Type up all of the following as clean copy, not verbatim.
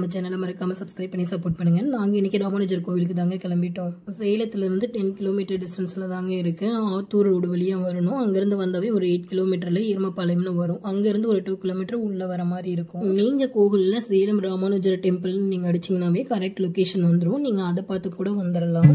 நம்ம சேனலை மறக்காம சப்ஸ்கிரைப் பண்ணி சப்போர்ட் பண்ணுங்க. நாங்கள் இன்னைக்கு ராமானுஜர் கோவிலுக்கு தாங்க கிளம்பிட்டோம். சேலத்துலேருந்து 10 கிலோமீட்டர் டிஸ்டன்ஸில் தாங்க இருக்கு. ஆத்தூர் ரோடு வழியாக வரணும். அங்கேருந்து வந்தாவே ஒரு 8 கிலோமீட்டரில் எருமப்பாளையம்னு வரும். அங்கேருந்து ஒரு 2 கிலோமீட்டர் உள்ளே வர மாதிரி இருக்கும். நீங்கள் கோவிலில் சேலம் ராமானுஜர் டெம்பிள்னு நீங்கள் அடிச்சிங்கனாவே கரெக்ட் லொக்கேஷன் வந்துடும். நீங்கள் அதை பார்த்து கூட வந்துடலாம்.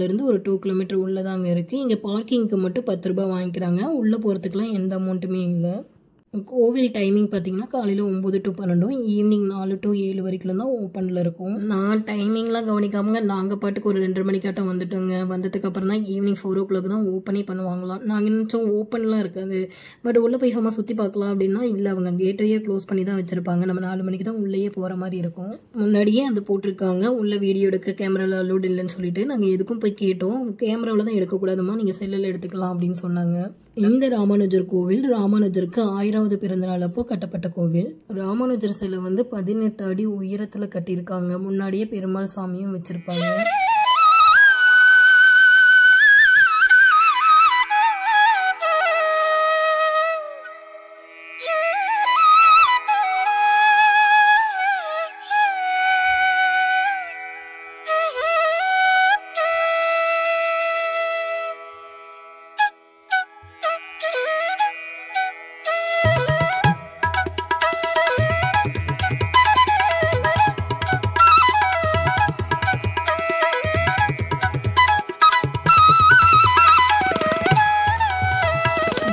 இருந்து ஒரு 2 கிலோமீட்டர் உள்ளதாங்க இருக்கு. இங்க பார்க்கிங்க்கு மட்டும் 10 ரூபாய் வாங்கிக்கிறாங்க. உள்ள போறதுக்குலாம் எந்த அமௌண்ட்டுமே இல்லை. கோவில் டைமிங் பார்த்தீங்கன்னா காலையில் 9 to 12, ஈவினிங் 4 to 7 வரைக்கும் தான் ஓப்பனில் இருக்கும். நான் டைமிங்லாம் கவனிக்காமங்க நாங்கள் பாட்டுக்கு ஒரு 2:30 மணிக்காட்டம் வந்துட்டோங்க. வந்ததுக்கு அப்புறம் தான் ஈவினிங் 4 o'clock தான் ஓப்பனே பண்ணுவாங்களாம். நாங்கள் நினச்சோம் ஓப்பன்லாம் இருக்காது, பட் உள்ளே போய் சும்மா சுற்றி பார்க்கலாம் அப்படின்னா இல்லை, அவங்க கேட்டையே க்ளோஸ் பண்ணி தான் வச்சுருப்பாங்க. நம்ம 4 மணிக்கு தான் உள்ளேயே போகிற மாதிரி இருக்கும். முன்னாடியே அது போட்டிருக்காங்க, உள்ள வீடியோ எடுக்க கேமராவில் அலோட் இல்லைன்னு சொல்லிட்டு. நாங்கள் எதுக்கும் போய் கேட்டோம், கேமராவில் தான் எடுக்கக்கூடாதுமா, நீங்கள் செல்லில் எடுத்துக்கலாம் அப்படின்னு சொன்னாங்க. இந்த ராமானுஜர் கோவில் ராமானுஜருக்கு 1000வது பிறந்தநாள் அப்போ கட்டப்பட்ட கோவில். ராமானுஜர் சிலை வந்து 18 அடி உயரத்தில் கட்டியிருக்காங்க. முன்னாடியே பெருமாள் சாமியும் வச்சிருப்பாங்க.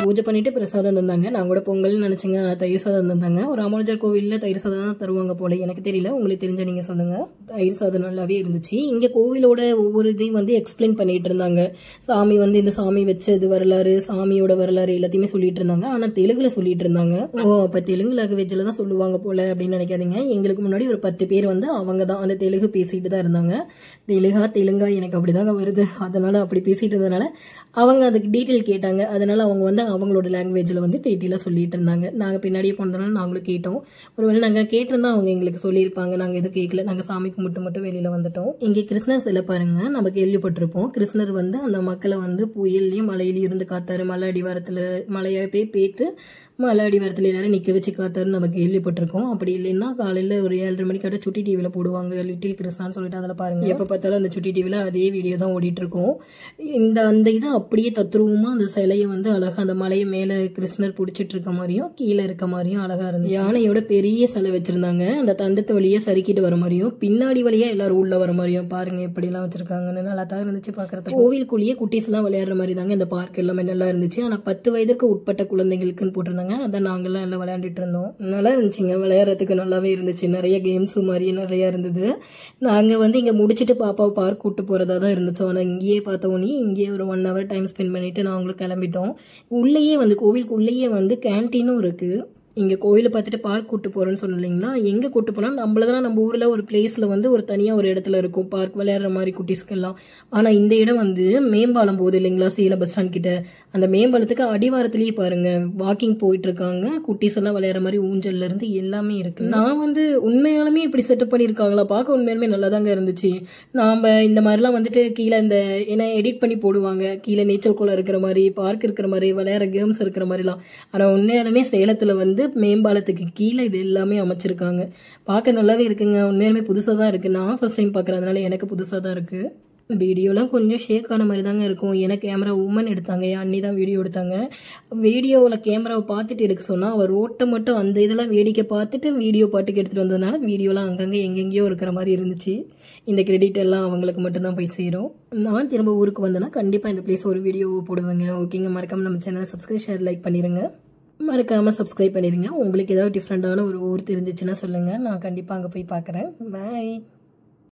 பூஜை பண்ணிட்டு பிரசாதம் தந்தாங்க. நான் கூட பொங்கல்னு நினைச்சேங்க, ஆனால் தயிர் சாதம் தந்தாங்க. ஒரு ராமானுஜர் கோவிலில் தயிர் சாதம் தான் தருவாங்க போல, எனக்கு தெரியல, உங்களுக்கு தெரிஞ்ச நீங்க சொல்லுங்க. தயிர் சாதம் நல்லாவே இருந்துச்சு. இங்க கோவிலோட ஒவ்வொரு இதையும் வந்து எக்ஸ்பிளைன் பண்ணிட்டு இருந்தாங்க. சாமி வந்து இந்த சாமி வச்சது வரலாறு, சாமியோட வரலாறு எல்லாத்தையுமே சொல்லிட்டு இருந்தாங்க. ஆனா தெலுங்குல சொல்லிட்டு இருந்தாங்க. அப்ப தெலுங்கு லாங்குவேஜ்ல தான் சொல்லுவாங்க போல அப்படின்னு நினைக்காதீங்க. எங்களுக்கு முன்னாடி ஒரு 10 பேர் வந்து அவங்க தான் அந்த தெலுங்கு பேசிட்டு தான் இருந்தாங்க. தெலுங்கா எனக்கு அப்படிதாங்க வருது, அதனால அப்படி பேசிட்டு இருந்ததுனால அவங்க அதுக்கு டீட்டெயில் கேட்டாங்க. அதனால அவங்க வந்து அவங்களோட லாங்குவேஜில் வந்து டீட்டெயிலாக சொல்லிட்டு இருந்தாங்க. நாங்கள் பின்னாடியே போனதுனால நாங்களும் கேட்டோம். ஒருவேளை நாங்கள் கேட்டிருந்தா அவங்க எங்களுக்கு சொல்லியிருப்பாங்க. நாங்கள் எதுவும் கேட்கல, நாங்கள் சாமி கும்பிட்டு மட்டும் வெளியில் வந்துட்டோம். இங்கே கிருஷ்ணர் சிலை பாருங்க, நம்ம கேள்விப்பட்டிருப்போம். கிருஷ்ணர் வந்து அந்த மக்களை வந்து புயல்லையும் மலையிலையும் இருந்து காத்தாரு. மலை அடிவாரத்தில் மலையை போய் பேத்து மலை அடிவாரத்தில் எல்லாரும் நிற்க வச்சு காத்தாருன்னு நம்ம கேள்விப்பட்டிருக்கோம். அப்படி இல்லைன்னா காலையில் ஒரு 7:30 மணிக்காட்ட சுட்டி டிவியில் போடுவாங்க, லிட்டில் கிருஷ்ணான்னு சொல்லிட்டு. அதில் பாருங்க, எப்போ பார்த்தாலும் அந்த சுட்டி டிவியில் அதே வீடியோ தான் ஓடிட்டு இருக்கும். அந்த இதை அப்படியே தத்ரூபமாக அந்த சிலையை வந்து அழகாக அந்த மலையை மேலே கிருஷ்ணர் பிடிச்சிட்டு இருக்க மாதிரியும் கீழே இருக்க மாதிரியும் அழகாக இருந்துச்சு. யானையோட பெரிய சிலை வச்சிருந்தாங்க. அந்த தந்தத்தை வழியாக சறுக்கிட்டு வர மாதிரியும் பின்னாடி வழியாக எல்லாரும் உள்ள வர மாதிரியும் பாருங்க எப்படிலாம் வச்சிருக்காங்கன்னு நல்லா தான் இருந்துச்சு பார்க்கறது. கோவிலுக்குள்ளேயே குட்டீஸ் எல்லாம் விளையாடுற மாதிரி தாங்க இந்த பார்க் எல்லாமே நல்லா இருந்துச்சு. ஆனால் 10 வயதுக்கு உட்பட்ட குழந்தைகளுக்குன்னு போட்டிருந்தாங்க. அதான் நாங்கெல்லாம் எல்லாம் விளையாண்டுட்டு இருந்தோம். நல்லா இருந்துச்சுங்க, விளையாடுறதுக்கு நல்லாவே இருந்துச்சு. நிறைய கேம்ஸ் மாதிரி நிறைய இருந்தது. நாங்கள் வந்து இங்கே முடிச்சுட்டு பாப்பாவை பார்க் கூட்டு போகிறதா தான் இருந்துச்சோம். ஆனால் இங்கேயே பார்த்தோன்னே இங்கேயே ஒரு 1 hour டைம் ஸ்பெண்ட் பண்ணிட்டு நாங்களும் கிளம்பிட்டோம். உள்ளேயே வந்து கோவிலுக்கு உள்ளேயே வந்து கேன்டீனும் இருக்குது. இங்கே கோயிலை பார்த்துட்டு பார்க் கூட்டு போகிறோன்னு சொன்னோம் இல்லைங்களா, எங்கே கூட்டு போனால் நம்மளதான் நம்ம ஊரில் ஒரு பிளேஸில் வந்து ஒரு தனியாக ஒரு இடத்துல இருக்கும் பார்க் விளையாடுற மாதிரி குட்டீஸ்க்கெல்லாம். ஆனால் இந்த இடம் வந்து மேம்பாலம் போகுது இல்லைங்களா, சேலம் பஸ் ஸ்டாண்ட் கிட்ட, அந்த மேம்பாலத்துக்கு அடிவாரத்துலேயே பாருங்க வாக்கிங் போயிட்டு இருக்காங்க. குட்டீஸ் எல்லாம் விளையாடுற மாதிரி ஊஞ்சல்ல இருந்து எல்லாமே இருக்கு. நான் வந்து உண்மையாலுமே இப்படி செட்டப் பண்ணியிருக்காங்களா பார்க்க உண்மையாலுமே நல்லா தாங்க இருந்துச்சு. நாம் இந்த மாதிரிலாம் வந்துட்டு கீழே இந்த ஏன்னா எடிட் பண்ணி போடுவாங்க, கீழே நீச்சல் குளம் இருக்கிற மாதிரி பார்க் இருக்கிற மாதிரி விளையாடுற கேம்ஸ் இருக்கிற மாதிரிலாம். ஆனால் உண்மையாலுமே சேலத்தில் வந்து மேம்பாலத்துக்கு கீழே இது எல்லாமே அமைச்சிருக்காங்க. பார்க்க நல்லாவே இருக்குங்க, உண்மையாலுமே புதுசாக தான் இருக்குது. நான் ஃபர்ஸ்ட் டைம் பார்க்குறதுனால எனக்கு புதுசாக தான் இருக்குது. வீடியோலாம் கொஞ்சம் ஷேக் ஆன மாதிரி தாங்க இருக்கும். ஏன்னா கேமரா உமன் எடுத்தாங்க, என் அண்ணி தான் வீடியோ எடுத்தாங்க. வீடியோவில் கேமராவை பார்த்துட்டு எடுக்க சொன்னால் அவர் ரோட்டை மட்டும் அந்த இதெல்லாம் வேடிக்கை பார்த்துட்டு வீடியோ பாட்டுக்கு எடுத்துகிட்டு வந்ததுனால வீடியோலாம் அங்கங்கே எங்கெங்கேயோ இருக்கிற மாதிரி இருந்துச்சு. இந்த கிரெடிட் எல்லாம் அவங்களுக்கு மட்டும்தான் போய் சேரும். நான் திரும்ப ஊருக்கு வந்தேன்னா கண்டிப்பாக இந்த பிளேஸ் ஒரு வீடியோ போடுவேங்க. ஓகேங்க, மறக்காமல் நம்ம சேனலை சப்ஸ்கிரைப் ஷேர் லைக் பண்ணிடுங்க. மறக்காமல் சப்ஸ்கிரைப் பண்ணிடுங்க. உங்களுக்கு ஏதாவது டிஃப்ரெண்ட்டான ஒரு ஊர் தெரிஞ்சிச்சுன்னா சொல்லுங்கள், நான் கண்டிப்பாக அங்கே போய் பார்க்குறேன். பாய்.